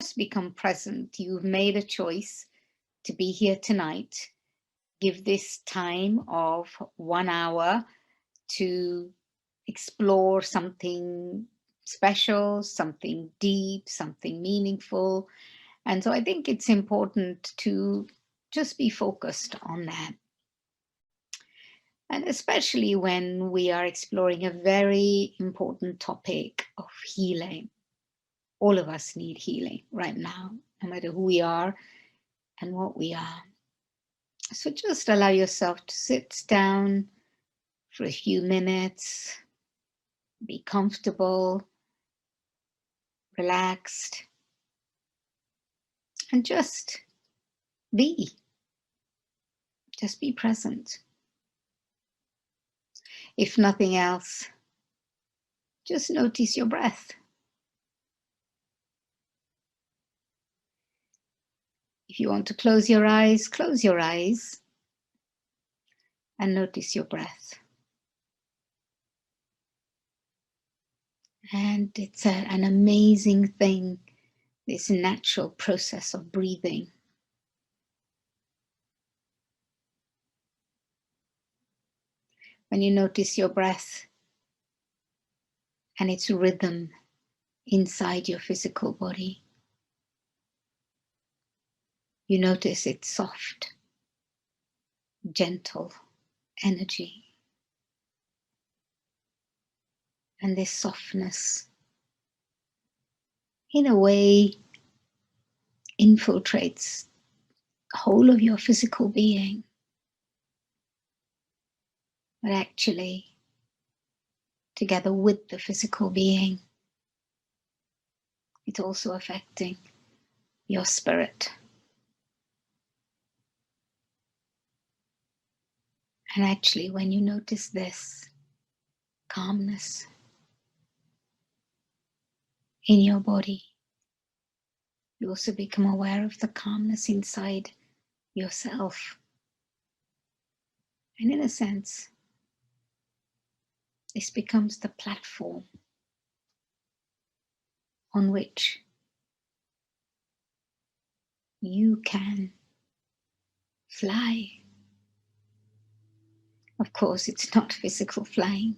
just become present. You've made a choice to be here tonight. Give this time of 1 hour to explore something special, something deep, something meaningful. And so I think it's important to just be focused on that. And especially when we are exploring a very important topic of healing. All of us need healing right now, no matter who we are and what we are. So just allow yourself to sit down for a few minutes, be comfortable, relaxed, and just be. Just be present. If nothing else, just notice your breath. If you want to close your eyes and notice your breath. And it's an amazing thing, this natural process of breathing. When you notice your breath and its rhythm inside your physical body, you notice its soft, gentle energy. And this softness, in a way, infiltrates the whole of your physical being. But actually, together with the physical being, it's also affecting your spirit. And actually, when you notice this calmness in your body, you also become aware of the calmness inside yourself. And in a sense, this becomes the platform on which you can fly. Of course, it's not physical flying.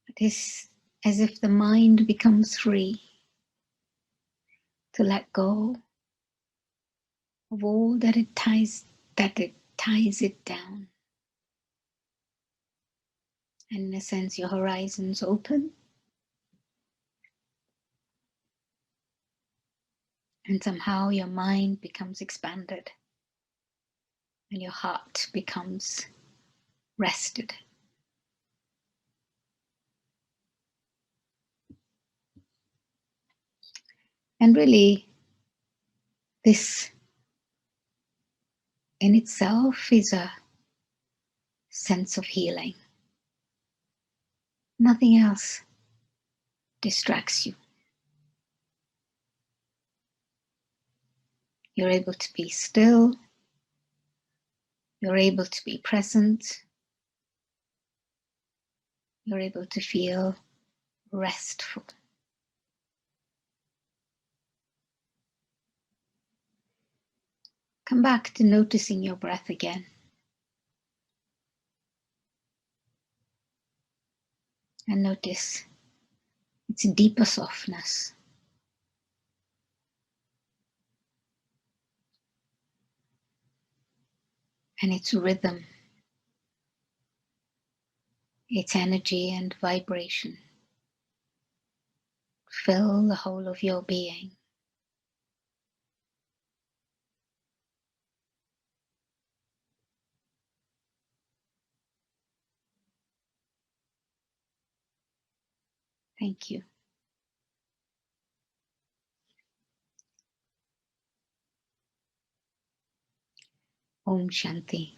It is as if the mind becomes free to let go of all that it ties it down. And in a sense, your horizons open. And somehow your mind becomes expanded. And your heart becomes rested. And really, this in itself is a sense of healing. Nothing else distracts you. You're able to be still. You're able to be present. You're able to feel restful. Come back to noticing your breath again. And notice its deeper softness. And its rhythm, its energy and vibration. Fill the whole of your being. Thank you. Om Shanti.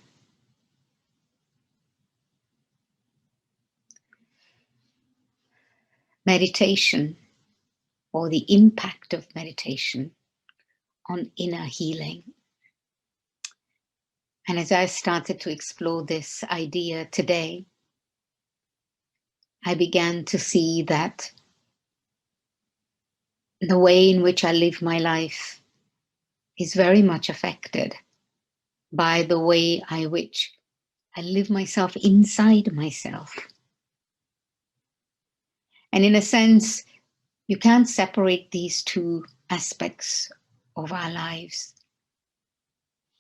Meditation, or the impact of meditation on inner healing. And as I started to explore this idea today, I began to see that the way in which I live my life is very much affected by the way in which I live myself inside myself. And in a sense, you can't separate these two aspects of our lives.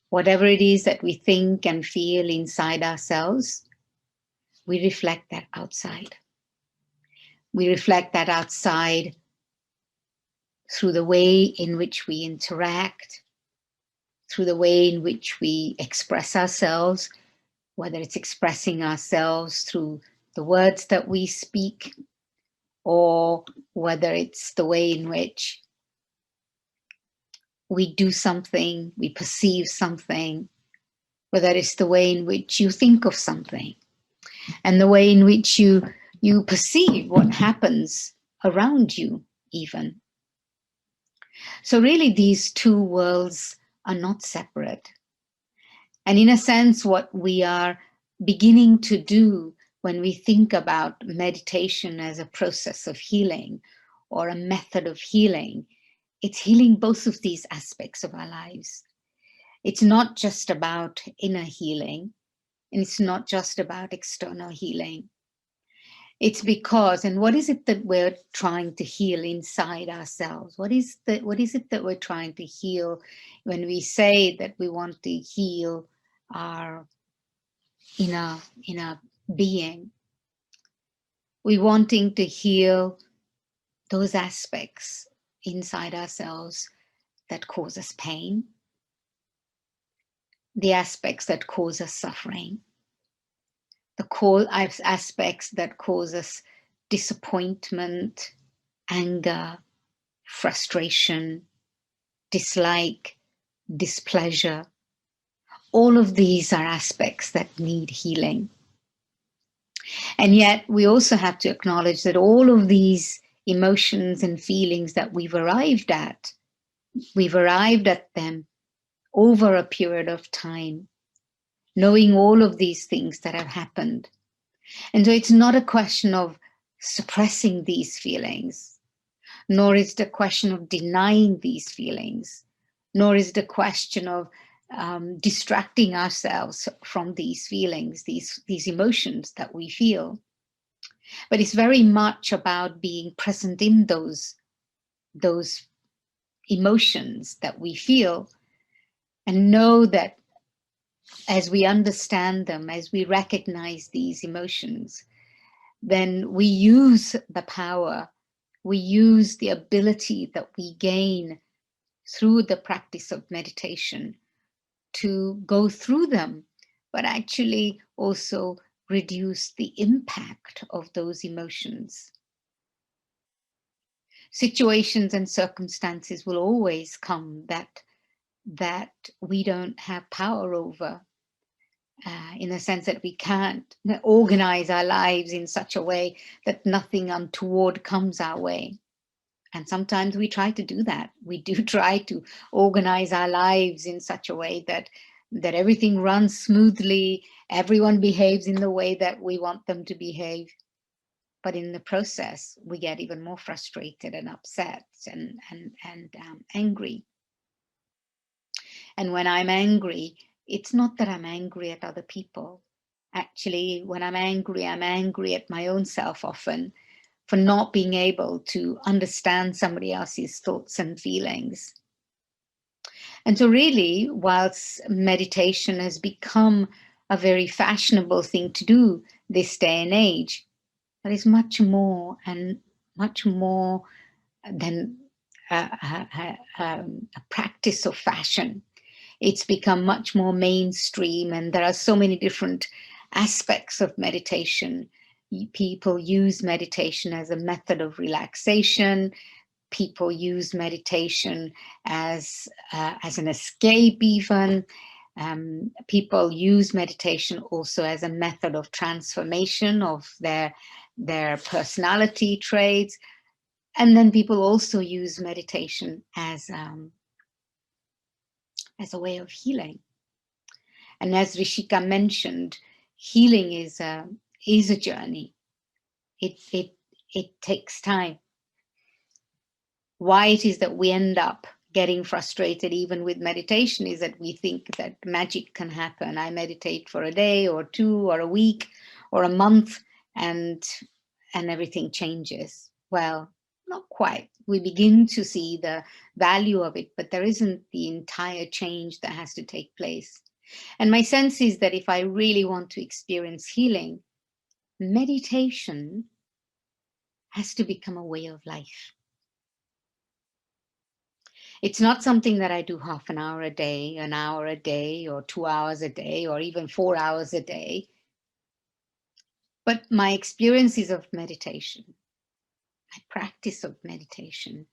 Whatever it is that we think and feel inside ourselves, we reflect that outside. We reflect that outside through the way in which we interact, through the way in which we express ourselves, whether it's expressing ourselves through the words that we speak, or whether it's the way in which we do something, we perceive something, whether it's the way in which you think of something, and the way in which you perceive what happens around you even. So really these two worlds are not separate. And in a sense, what we are beginning to do when we think about meditation as a process of healing or a method of healing, it's healing both of these aspects of our lives. It's not just about inner healing, and it's not just about external healing. It's because, and what is it that we're trying to heal inside ourselves? What is it that we're trying to heal when we say that we want to heal our inner being? We're wanting to heal those aspects inside ourselves that cause us pain, the aspects that cause us suffering, the core aspects that cause us disappointment, anger, frustration, dislike, displeasure. All of these are aspects that need healing. And yet we also have to acknowledge that all of these emotions and feelings that we've arrived at them over a period of time, knowing all of these things that have happened. And so it's not a question of suppressing these feelings, nor is it a question of denying these feelings, nor is it a question of distracting ourselves from these feelings, these emotions that we feel. But it's very much about being present in those emotions that we feel, and know that as we understand them, as we recognize these emotions, then we use the power, we use the ability that we gain through the practice of meditation to go through them, but actually also reduce the impact of those emotions. Situations and circumstances will always come that we don't have power over, in the sense that we can't organize our lives in such a way that nothing untoward comes our way. And sometimes we try to do that. We do try to organize our lives in such a way that everything runs smoothly, everyone behaves in the way that we want them to behave. But in the process, we get even more frustrated and upset and angry. And when I'm angry, it's not that I'm angry at other people. Actually, when I'm angry at my own self often, for not being able to understand somebody else's thoughts and feelings. And so really, whilst meditation has become a very fashionable thing to do this day and age, there is much more than a practice of fashion. It's become much more mainstream, and there are so many different aspects of meditation. People use meditation as a method of relaxation. People use meditation as an escape even. People use meditation also as a method of transformation of their personality traits. And then people also use meditation as a way of healing. And as Rishika mentioned, healing is a journey. It takes time. why it is that we end up getting frustrated even with meditation is that we think that magic can happen. I meditate for a day or two or a week or a month and everything changes. Well, not quite. We begin to see the value of it, but there isn't the entire change that has to take place. And my sense is that if I really want to experience healing, meditation has to become a way of life. It's not something that I do half an hour a day, an hour a day, or 2 hours a day, or even 4 hours a day. But my experiences of meditation, my practice of meditation,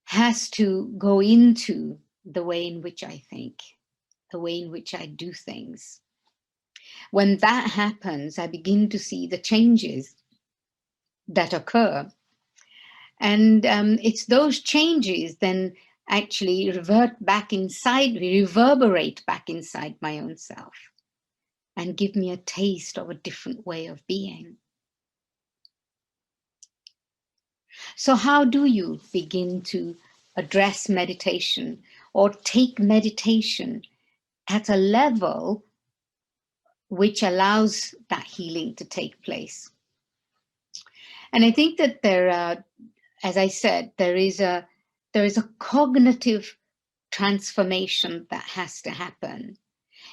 has to go into the way in which I think, the way in which I do things. When that happens, I begin to see the changes that occur. And it's those changes then actually reverberate back inside my own self and give me a taste of a different way of being. So how do you begin to address meditation or take meditation at a level which allows that healing to take place? And I think that as I said, there is a cognitive transformation that has to happen,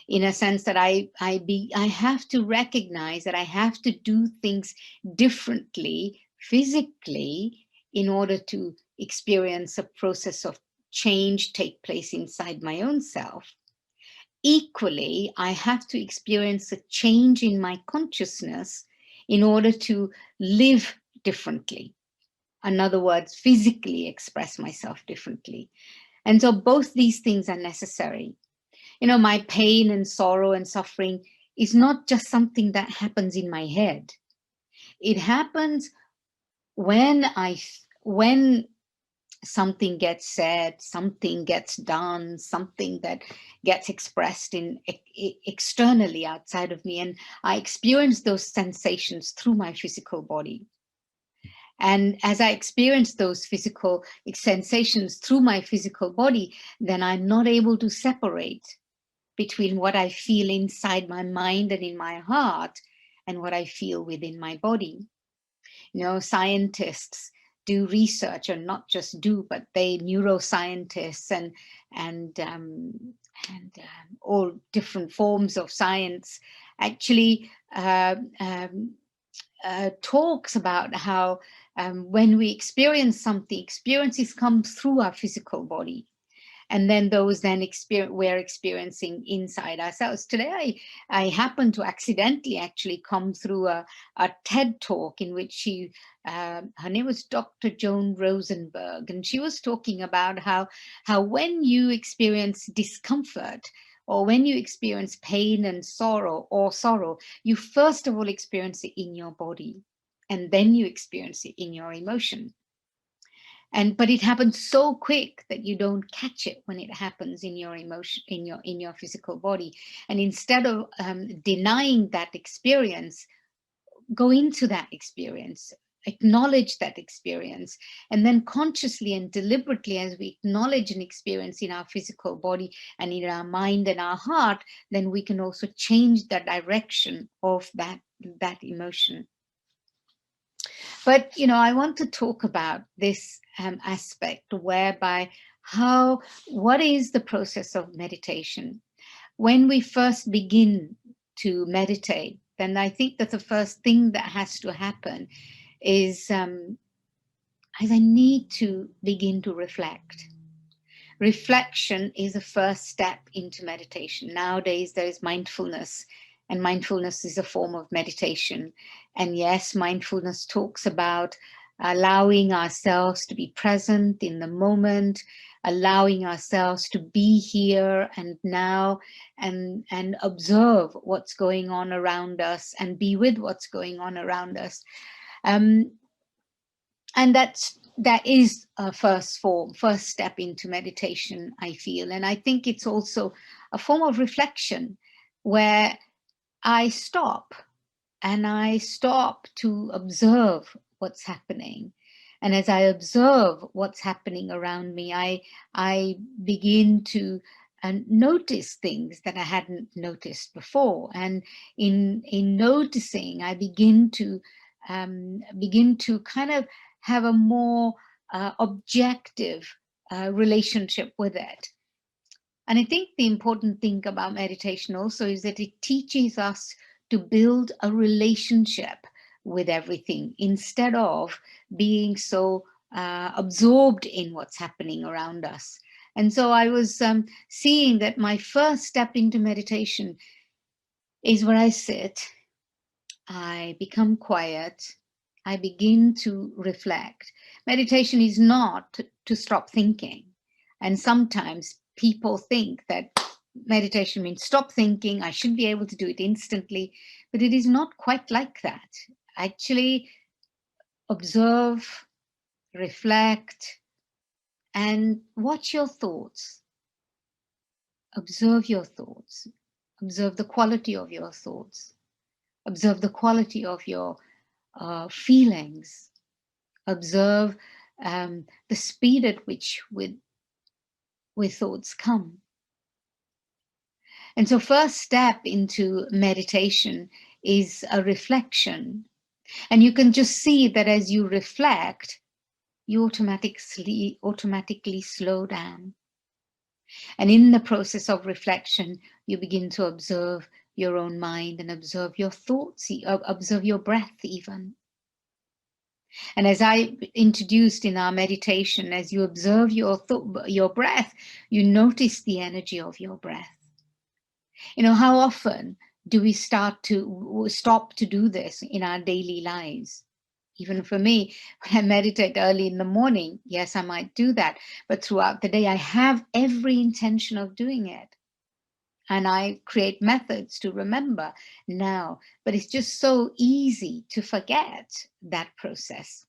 in a sense that I have to recognize that I have to do things differently physically in order to experience a process of change take place inside my own self. Equally, I have to experience a change in my consciousness in order to live differently. In other words, physically express myself differently. And so both these things are necessary. You know, my pain and sorrow and suffering is not just something that happens in my head. It happens when something gets said, something gets done, something that gets expressed externally outside of me, and I experience those sensations through my physical body. And as I experience those physical sensations through my physical body, then I'm not able to separate between what I feel inside my mind and in my heart and what I feel within my body. You know, scientists do research, or not just do, but they neuroscientists and all different forms of science actually talks about how when we experience something, experiences come through our physical body. And then those then we're experiencing inside ourselves. Today, I happened to accidentally actually come through a TED talk in which her name was Dr. Joan Rosenberg, and she was talking about how when you experience discomfort or when you experience pain and sorrow, you first of all experience it in your body, and then you experience it in your emotion. But it happens so quick that you don't catch it when it happens in your emotion, in your physical body. And instead of denying that experience, go into that experience, acknowledge that experience, and then consciously and deliberately, as we acknowledge an experience in our physical body and in our mind and our heart, then we can also change the direction of that emotion. But, you know, I want to talk about this aspect whereby what is the process of meditation? When we first begin to meditate, then I think that the first thing that has to happen is I need to begin to reflect. Reflection is the first step into meditation. Nowadays, there is mindfulness, and mindfulness is a form of meditation. And yes, mindfulness talks about allowing ourselves to be present in the moment, allowing ourselves to be here and now, and observe what's going on around us and be with what's going on around us. And that is a first step into meditation, I feel. And I think it's also a form of reflection where I stop to observe what's happening. And as I observe what's happening around me, I begin to notice things that I hadn't noticed before. And in noticing, I begin to kind of have a more objective relationship with it. And I think the important thing about meditation also is that it teaches us to build a relationship with everything instead of being so absorbed in what's happening around us. And so I was seeing that my first step into meditation is where I sit, I become quiet, I begin to reflect. Meditation is not to stop thinking. And sometimes people think that meditation means stop thinking, I should be able to do it instantly, but it is not quite like that. Actually, observe, reflect, and watch your thoughts. Observe your thoughts. Observe the quality of your thoughts. Observe the quality of your feelings. Observe the speed at which with thoughts come. And so first step into meditation is a reflection. And you can just see that as you reflect, you automatically slow down. And in the process of reflection, you begin to observe your own mind and observe your thoughts, observe your breath even. And as I introduced in our meditation, as you observe your breath, you notice the energy of your breath. You know, how often do we stop to do this in our daily lives? Even for me, when I meditate early in the morning, yes, I might do that. But throughout the day, I have every intention of doing it. And I create methods to remember now. But it's just so easy to forget that process.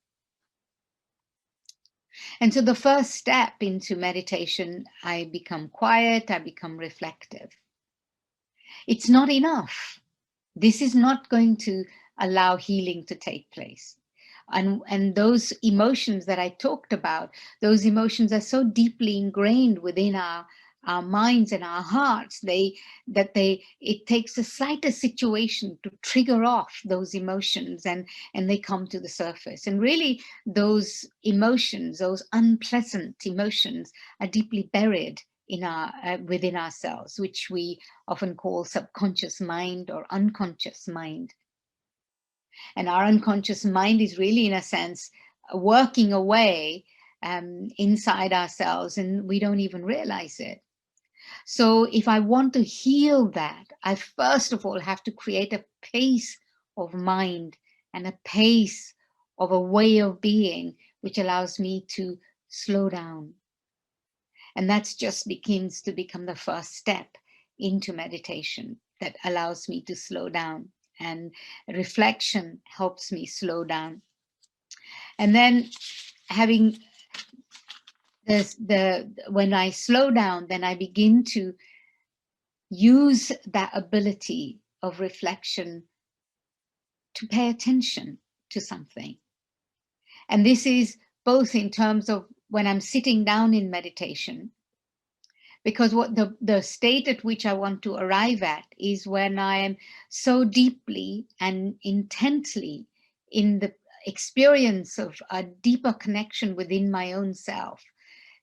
And so the first step into meditation, I become quiet, I become reflective. It's not enough. This is not going to allow healing to take place. And those emotions that I talked about, those emotions are so deeply ingrained within our minds and our hearts, it takes the slightest situation to trigger off those emotions, and they come to the surface. And really, those emotions, those unpleasant emotions, are deeply buried in our within ourselves, which we often call subconscious mind or unconscious mind. And our unconscious mind is really, in a sense, working away inside ourselves, and we don't even realize it. So if I want to heal that, I first of all have to create a pace of mind and a pace of a way of being which allows me to slow down. And that's just begins to become the first step into meditation that allows me to slow down. And reflection helps me slow down. And then having when I slow down, then I begin to use that ability of reflection to pay attention to something. And this is both in terms of when I'm sitting down in meditation, because what the state at which I want to arrive at is when I am so deeply and intently in the experience of a deeper connection within my own self,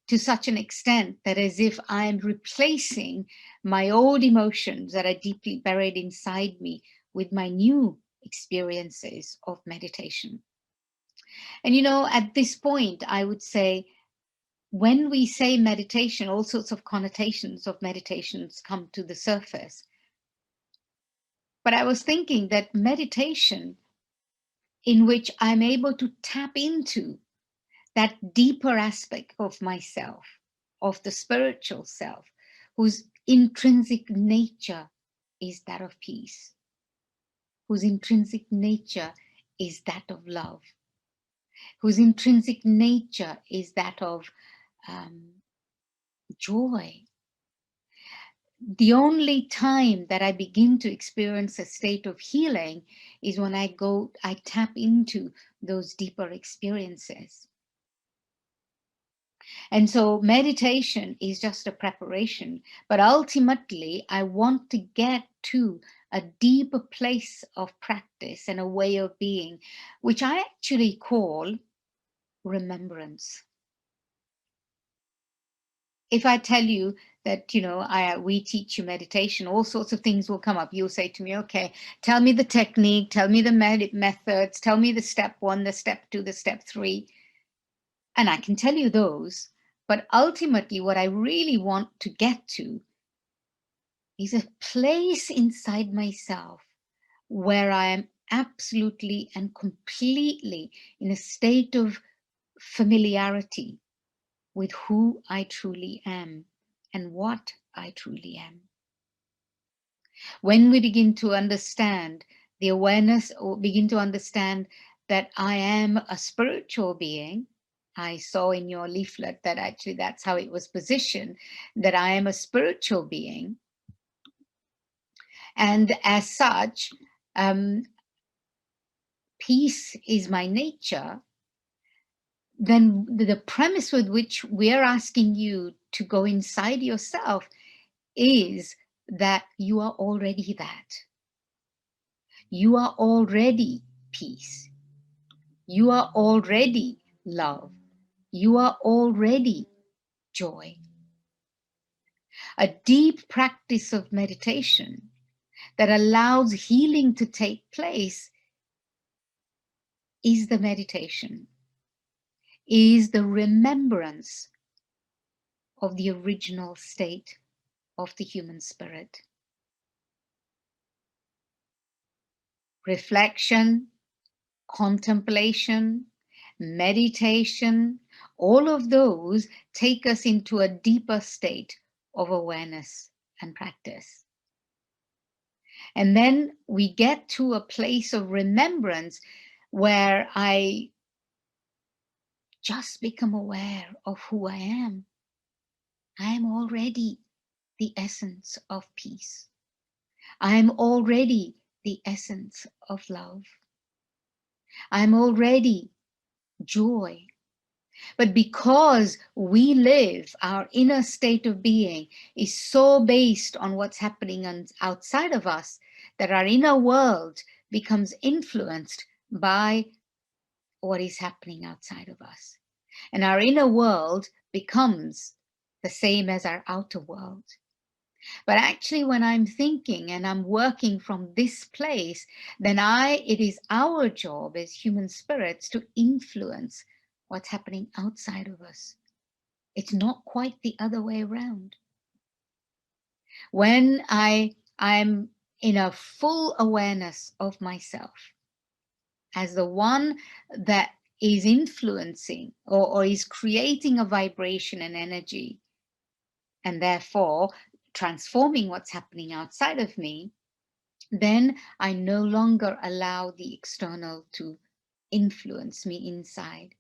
to such an extent that as if I'm replacing my old emotions that are deeply buried inside me with my new experiences of meditation. And you know, at this point, I would say, when we say meditation, all sorts of connotations of meditations come to the surface. But I was thinking that meditation in which I'm able to tap into that deeper aspect of myself, of the spiritual self, whose intrinsic nature is that of peace, whose intrinsic nature is that of love, whose intrinsic nature is that of joy. The only time that I begin to experience a state of healing is when I tap into those deeper experiences. And so meditation is just a preparation, but ultimately I want to get to a deeper place of practice and a way of being, which I actually call remembrance. If I tell you that, we teach you meditation, all sorts of things will come up. You'll say to me, okay, tell me the technique, tell me the methods, tell me the step 1, the step 2, the step 3. And I can tell you those. But ultimately, what I really want to get to is a place inside myself where I am absolutely and completely in a state of familiarity with who I truly am and what I truly am. When we begin to understand the awareness, or begin to understand that I am a spiritual being, I saw in your leaflet that actually that's how it was positioned, that I am a spiritual being. And as such, peace is my nature. Then the premise with which we're asking you to go inside yourself is that you are already that. You are already peace. You are already love. You are already joy. A deep practice of meditation that allows healing to take place is the meditation, is the remembrance of the original state of the human spirit. Reflection, contemplation, meditation, all of those take us into a deeper state of awareness and practice. And then we get to a place of remembrance where I just become aware of who I am. I am already the essence of peace. I am already the essence of love. I am already joy. But because we live, our inner state of being is so based on what's happening outside of us that our inner world becomes influenced by what is happening outside of us. And our inner world becomes the same as our outer world. But actually, when I'm thinking and I'm working from this place, then it is our job as human spirits to influence what's happening outside of us. It's not quite the other way around. When I'm in a full awareness of myself as the one that is influencing or is creating a vibration and energy, and therefore transforming what's happening outside of me, then I no longer allow the external to influence me inside.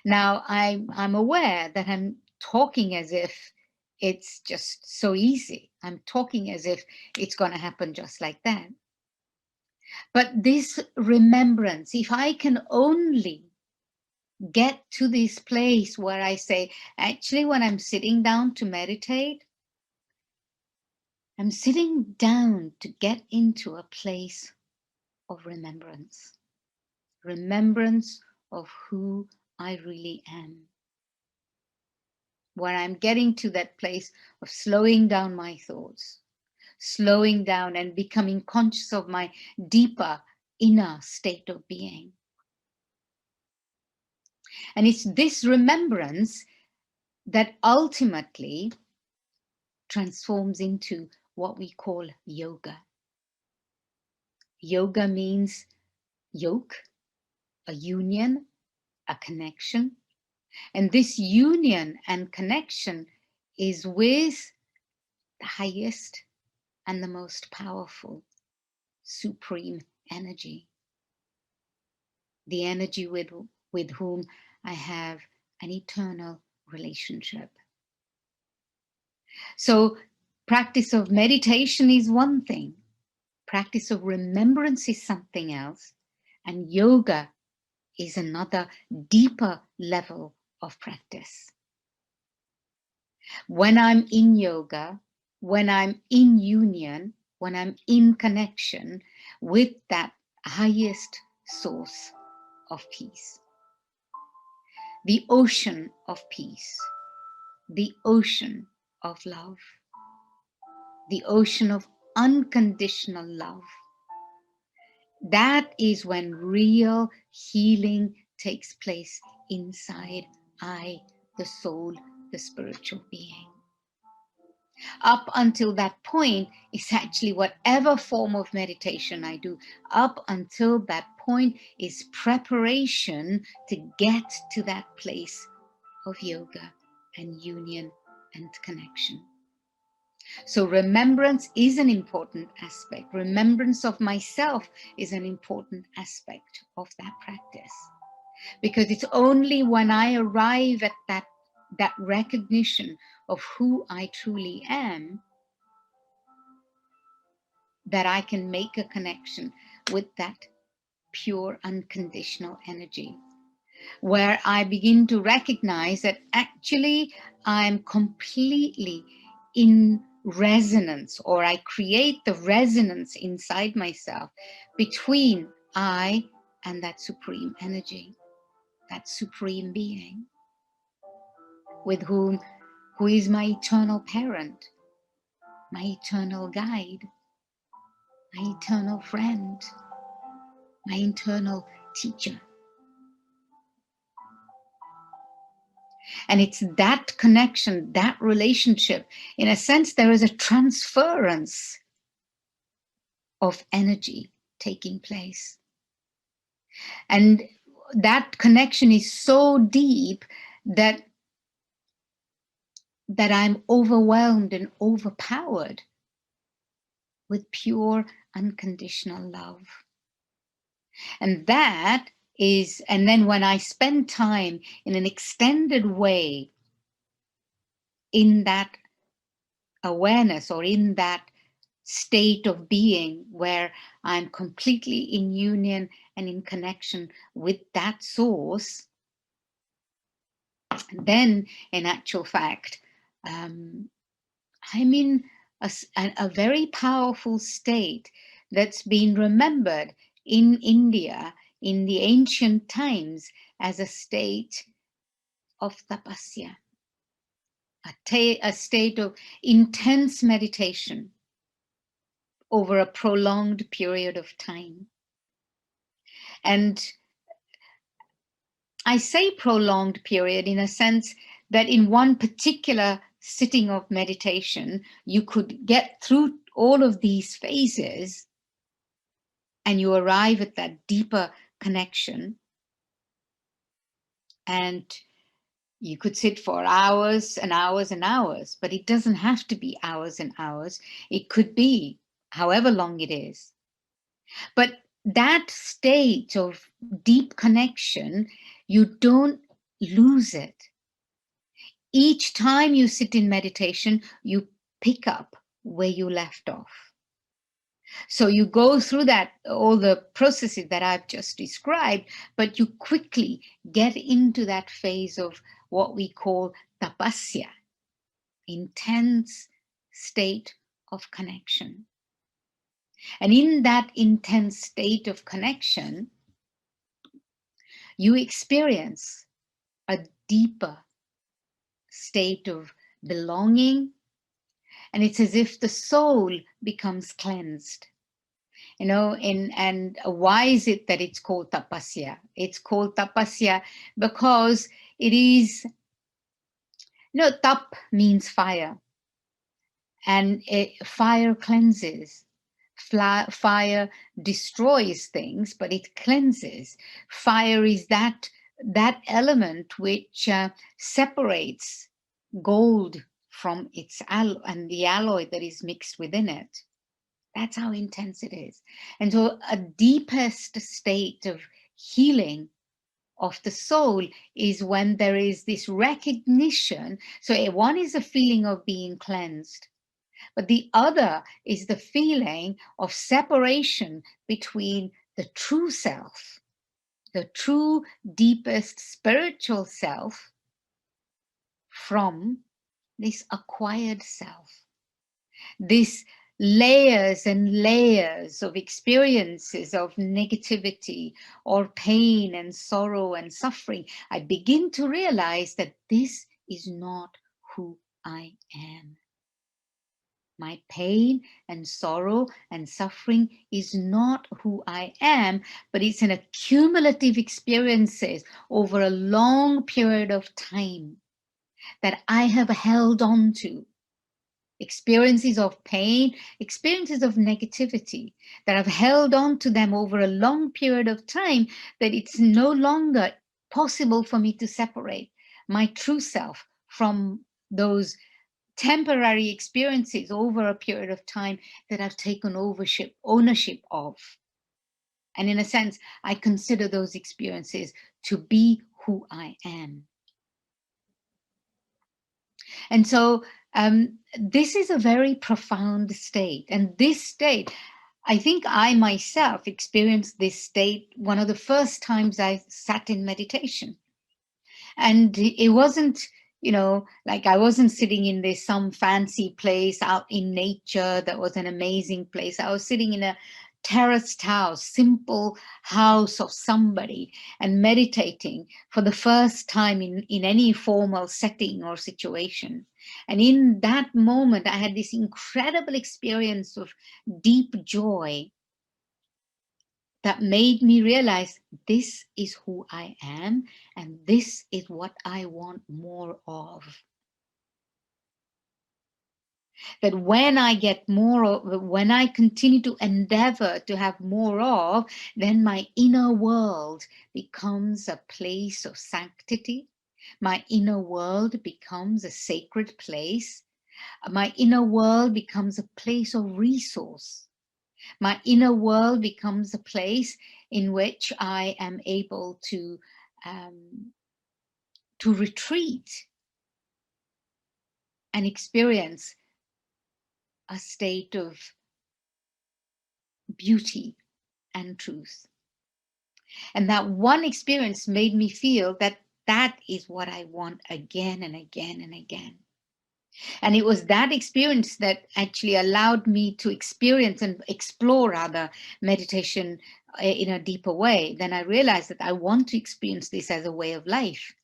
Now, I'm aware that I'm talking as if it's just so easy. I'm talking as if it's going to happen just like that. But this remembrance, if I can only get to this place where I say, actually, when I'm sitting down to meditate, I'm sitting down to get into a place of remembrance. Remembrance of who I really am. Where I'm getting to that place of slowing down my thoughts, slowing down and becoming conscious of my deeper inner state of being. And it's this remembrance that ultimately transforms into what we call yoga. Yoga means yoke, a union, a connection. And this union and connection is with the highest and the most powerful, supreme energy. The energy with whom I have an eternal relationship. So practice of meditation is one thing. Practice of remembrance is something else. And yoga is another deeper level of practice. When I'm in yoga, when I'm in union, when I'm in connection with that highest source of peace, the ocean of peace, the ocean of love, the ocean of unconditional love. That is when real healing takes place inside I, the soul, the spiritual being. Up until that point is actually whatever form of meditation I do. Up until that point is preparation to get to that place of yoga and union and connection. So remembrance is an important aspect. Remembrance of myself is an important aspect of that practice. Because it's only when I arrive at that recognition of who I truly am that I can make a connection with that pure unconditional energy, where I begin to recognize that actually I'm completely in resonance, or I create the resonance inside myself between I and that supreme energy, that supreme being, who is my eternal parent, my eternal guide, my eternal friend, my internal teacher. And it's that connection, that relationship. In a sense, there is a transference of energy taking place. And that connection is so deep that I'm overwhelmed and overpowered with pure unconditional love. And then when I spend time in an extended way in that awareness, or in that state of being where I'm completely in union and in connection with that source, then in actual fact, I'm in a very powerful state that's been remembered in India in the ancient times as a state of tapasya, a state of intense meditation over a prolonged period of time. And I say prolonged period in a sense that in one particular sitting of meditation, you could get through all of these phases and you arrive at that deeper connection. And you could sit for hours and hours and hours, but it doesn't have to be hours and hours. It could be however long it is. But that state of deep connection, you don't lose it. Each time you sit in meditation, you pick up where you left off. So you go through all the processes that I've just described, but you quickly get into that phase of what we call tapasya, intense state of connection. And in that intense state of connection, you experience a deeper state of belonging, and it's as if the soul becomes cleansed. And why is it that it's called tapasya? It's called tapasya because it is, tap means fire, and fire cleanses. Fire destroys things, but it cleanses. Fire is that element which separates gold from its alloy and the alloy that is mixed within it. That's how intense it is. And so a deepest state of healing of the soul is when there is this recognition. So one is a feeling of being cleansed, but the other is the feeling of separation between the true self, the true deepest spiritual self, from this acquired self, this layers and layers of experiences of negativity or pain and sorrow and suffering, I begin to realize that this is not who I am. My pain and sorrow and suffering is not who I am, but it's an accumulative experiences over a long period of time that I have held on to. Experiences of pain, experiences of negativity, that I've held on to them over a long period of time, that it's no longer possible for me to separate my true self from those temporary experiences over a period of time that I've taken ownership of. And in a sense, I consider those experiences to be who I am. And so this is a very profound state. And this state, I think I myself experienced this state one of the first times I sat in meditation. And it wasn't, like I wasn't sitting in this some fancy place out in nature that was an amazing place. I was sitting in a terraced house, simple house of somebody, and meditating for the first time in any formal setting or situation. And in that moment, I had this incredible experience of deep joy that made me realize this is who I am and this is what I want more of. That when I get more of, when I continue to endeavor to have more of, then my inner world becomes a place of sanctity. My inner world becomes a sacred place. My inner world becomes a place of resource. My inner world becomes a place in which I am able to retreat and experience a state of beauty and truth. And that one experience made me feel that that is what I want again and again and again. And it was that experience that actually allowed me to experience and explore rather meditation in a deeper way. Then I realized that I want to experience this as a way of life.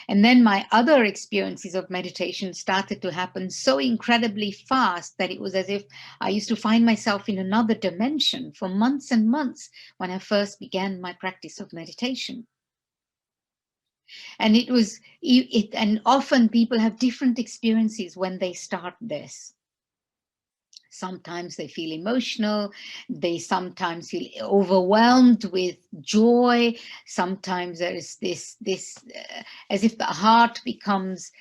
And then my other experiences of meditation started to happen so incredibly fast that it was as if I used to find myself in another dimension for months and months when I first began my practice of meditation. And and often people have different experiences when they start this. Sometimes they feel emotional, they sometimes feel overwhelmed with joy, sometimes there is this as if the heart becomes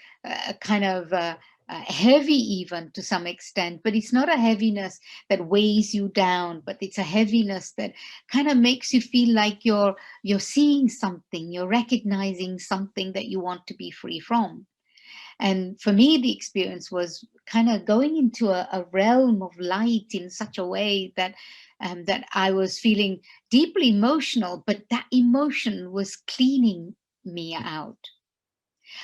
kind of heavy even to some extent, but it's not a heaviness that weighs you down, but it's a heaviness that kind of makes you feel like you're seeing something, you're recognizing something that you want to be free from. And for me, the experience was kind of going into a realm of light in such a way that that I was feeling deeply emotional, but that emotion was cleaning me out.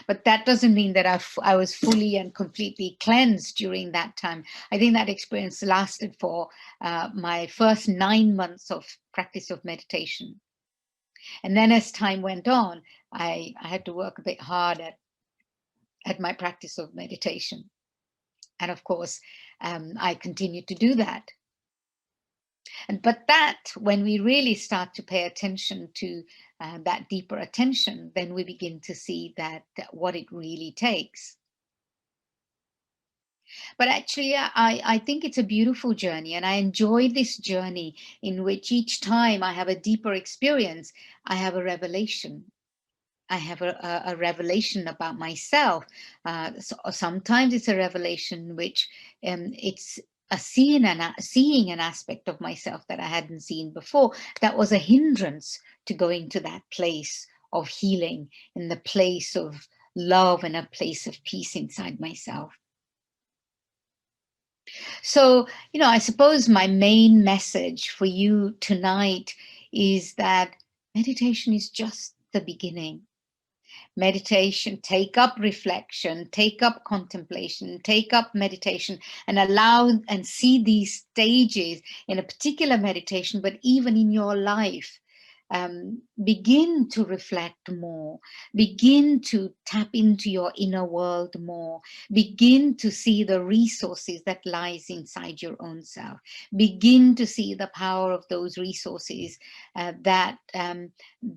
But that doesn't mean that I was fully and completely cleansed during that time. I think that experience lasted for my first 9 months of practice of meditation. And then as time went on, I had to work a bit hard at my practice of meditation. And of course, I continue to do that. But when we really start to pay attention to that deeper attention, then we begin to see that what it really takes. But actually, I think it's a beautiful journey, and I enjoy this journey in which each time I have a deeper experience, I have a revelation. I have a revelation about myself. So sometimes it's a revelation which it's seeing an aspect of myself that I hadn't seen before. That was a hindrance to going to that place of healing, in the place of love and a place of peace inside myself. So, I suppose my main message for you tonight is that meditation is just the beginning. meditation, take up reflection, take up contemplation, take up meditation, and allow and see these stages in a particular meditation, but even in your life. Begin to reflect more, begin to tap into your inner world more, begin to see the resources that lies inside your own self, begin to see the power of those resources that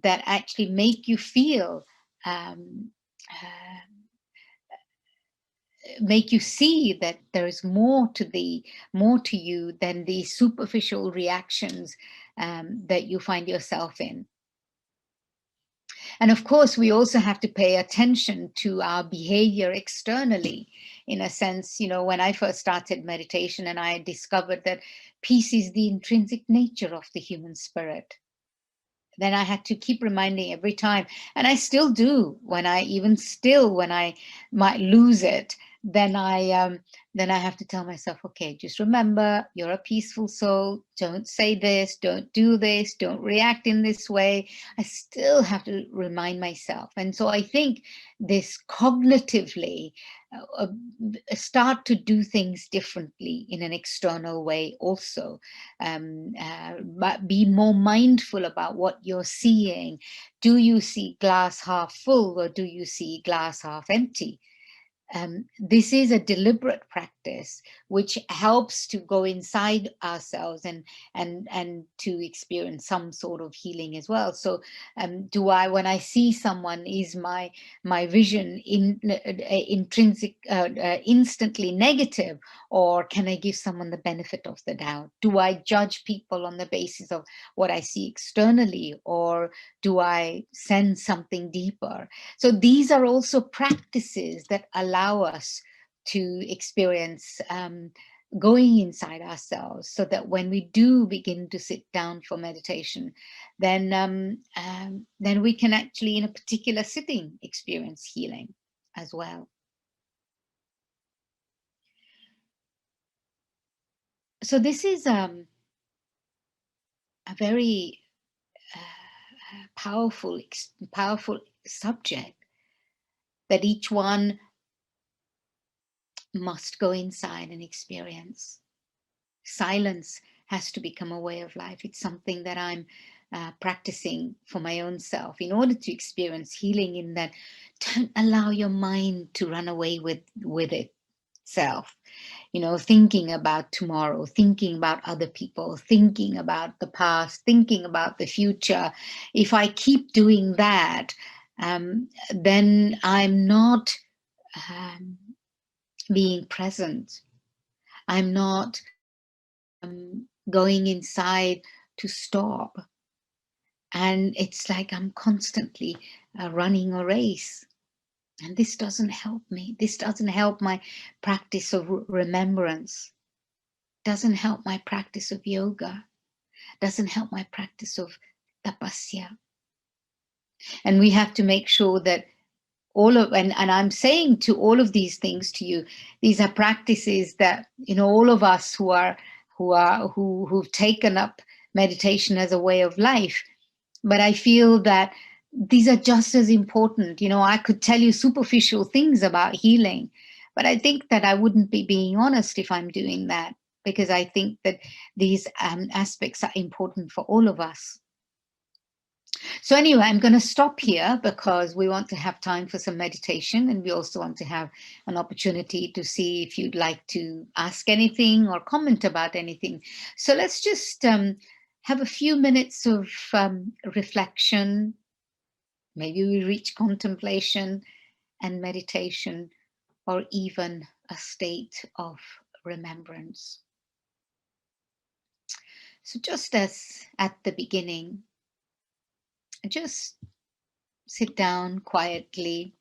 actually make you feel, um, uh, make you see that there is more to you than the superficial reactions that you find yourself in. And of course, we also have to pay attention to our behavior externally. In a sense, when I first started meditation and I discovered that peace is the intrinsic nature of the human spirit, then I had to keep reminding every time. And I still do when I might lose it, then I have to tell myself, okay, just remember, you're a peaceful soul. Don't say this, don't do this, don't react in this way. I still have to remind myself. And so I think this cognitively start to do things differently in an external way also. But be more mindful about what you're seeing. Do you see glass half full, or do you see glass half empty? This is a deliberate practice which helps to go inside ourselves and to experience some sort of healing as well. So when I see someone, is my vision intrinsic instantly negative, or can I give someone the benefit of the doubt? Do I judge people on the basis of what I see externally, or do I sense something deeper? So these are also practices that allow us to experience going inside ourselves, so that when we do begin to sit down for meditation, then we can actually, in a particular sitting, experience healing as well. So this is a very powerful subject that each one must go inside and experience. Silence has to become a way of life. It's something that I'm practicing for my own self in order to experience healing, in that don't allow your mind to run away with itself. Thinking about tomorrow, thinking about other people, thinking about the past, thinking about the future. If I keep doing that, then I'm not being present. I'm not going inside to stop. And it's like I'm constantly running a race. And this doesn't help me. This doesn't help my practice of remembrance. Doesn't help my practice of yoga. Doesn't help my practice of tapasya. And we have to make sure that and I'm saying to all of these things to you, these are practices that, all of us who've taken up meditation as a way of life. But I feel that these are just as important. I could tell you superficial things about healing, but I think that I wouldn't be being honest if I'm doing that, because I think that these aspects are important for all of us. So anyway, I'm going to stop here because we want to have time for some meditation, and we also want to have an opportunity to see if you'd like to ask anything or comment about anything. So let's just have a few minutes of reflection. Maybe we reach contemplation and meditation, or even a state of remembrance. So just as at the beginning, just sit down quietly.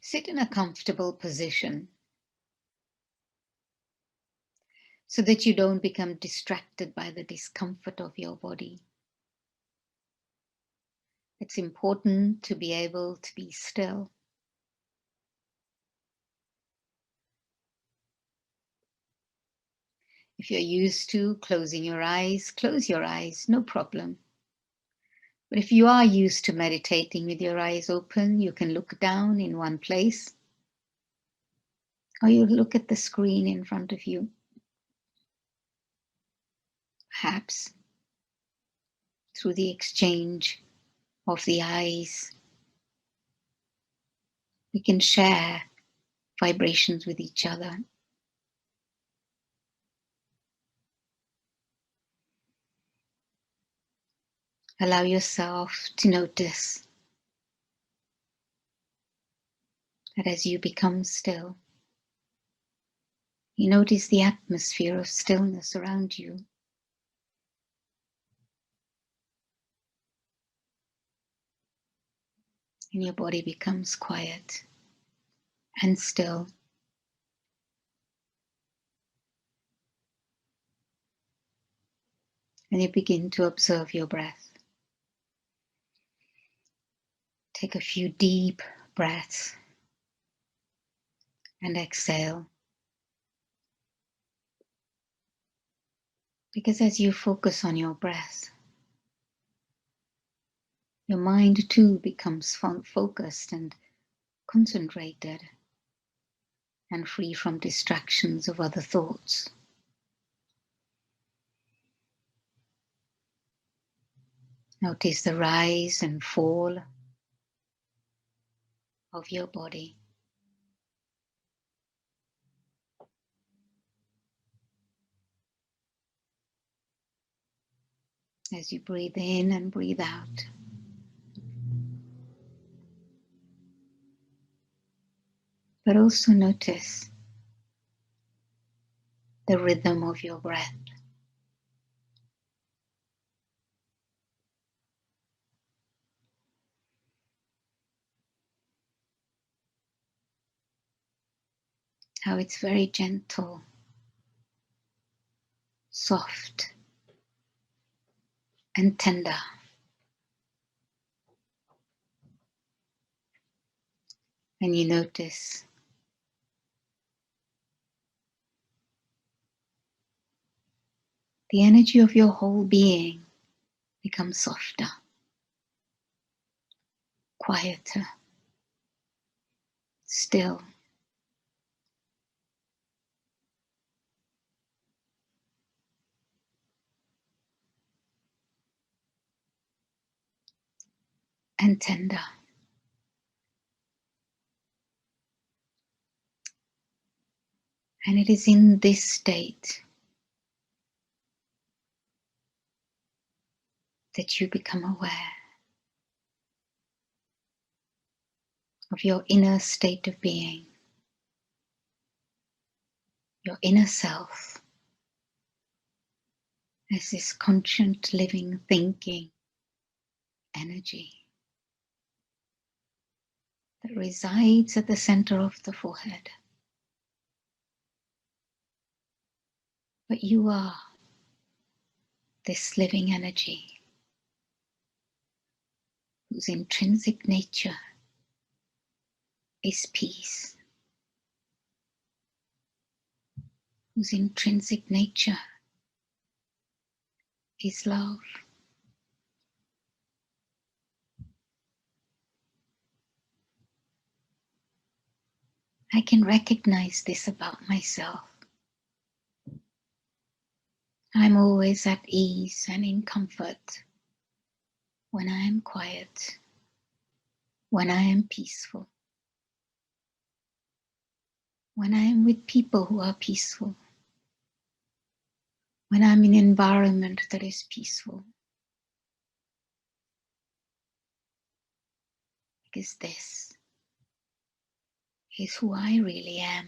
Sit in a comfortable position so that you don't become distracted by the discomfort of your body. It's important to be able to be still. If you're used to closing your eyes, close your eyes, no problem. But if you are used to meditating with your eyes open, you can look down in one place, or you look at the screen in front of you. Perhaps through the exchange of the eyes, we can share vibrations with each other. Allow yourself to notice that as you become still, you notice the atmosphere of stillness around you. And your body becomes quiet and still. And you begin to observe your breath. Take a few deep breaths and exhale. Because as you focus on your breath, your mind too becomes focused and concentrated and free from distractions of other thoughts. Notice the rise and fall of your body. As you breathe in and breathe out. But also notice the rhythm of your breath. How it's very gentle, soft, and tender. And you notice the energy of your whole being becomes softer, quieter, still. And tender. And it is in this state that you become aware of your inner state of being, your inner self, as this conscient, living, thinking energy that resides at the center of the forehead. But you are this living energy whose intrinsic nature is peace, whose intrinsic nature is love. I can recognize this about myself. I'm always at ease and in comfort when I am quiet, when I am peaceful, when I am with people who are peaceful, when I'm in an environment that is peaceful. Because this is who I really am.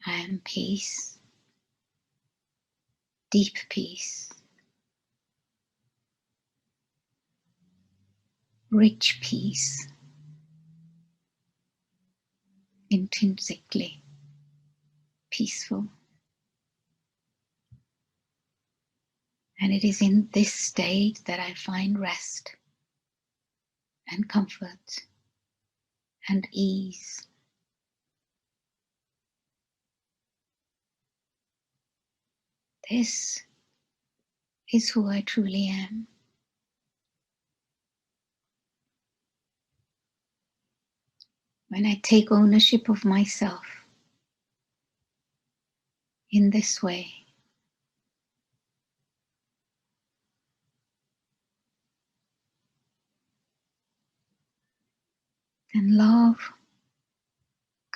I am peace, deep peace, rich peace, intrinsically peaceful. And it is in this state that I find rest and comfort and ease. This is who I truly am. When I take ownership of myself in this way, then love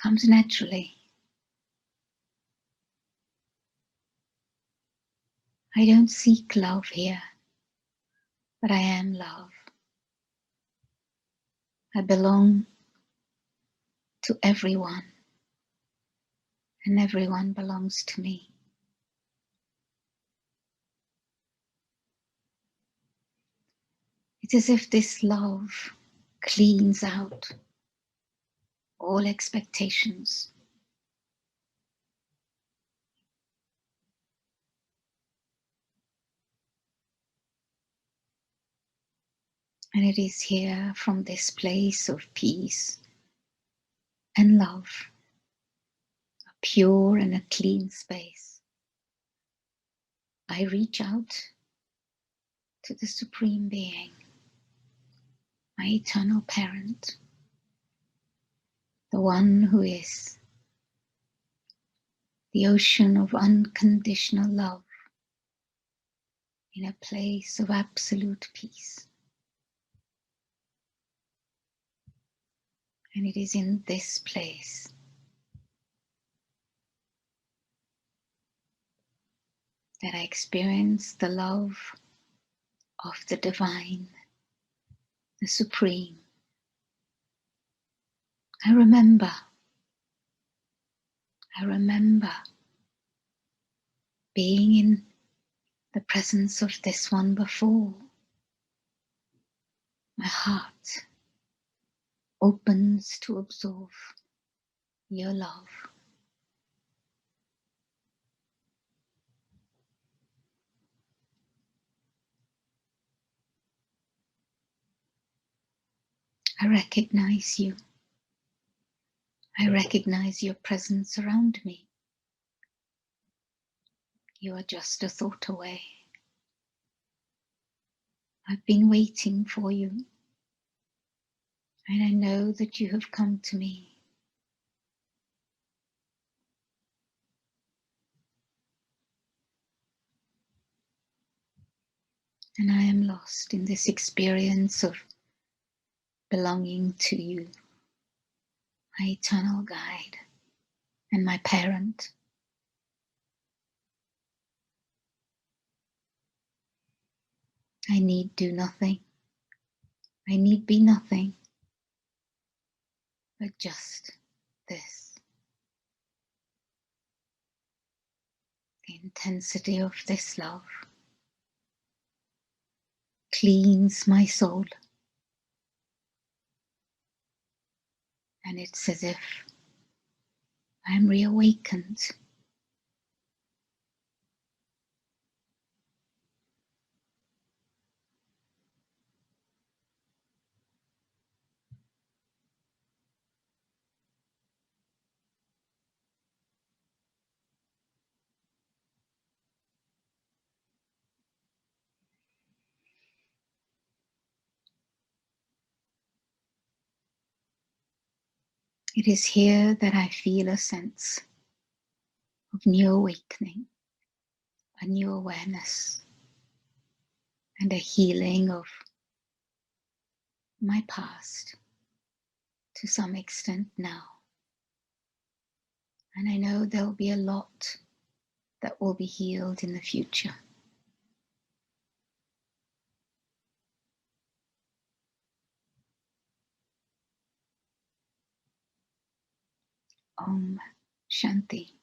comes naturally. I don't seek love here, but I am love. I belong to everyone, and everyone belongs to me. It's as if this love cleans out all expectations. And it is here from this place of peace and love, a pure and a clean space, I reach out to the Supreme Being, my eternal parent, the one who is the ocean of unconditional love in a place of absolute peace. And it is in this place that I experience the love of the divine, the supreme. I remember being in the presence of this one before. My heart opens to absorb your love. I recognize you. I recognize your presence around me. You are just a thought away. I've been waiting for you, and I know that you have come to me. And I am lost in this experience of belonging to you, my eternal guide and my parent. I need do nothing. I need be nothing, but just this. The intensity of this love cleans my soul, and it's as if I'm reawakened. It is here that I feel a sense of new awakening, a new awareness, and a healing of my past to some extent now. And I know there'll be a lot that will be healed in the future. Om Shanti.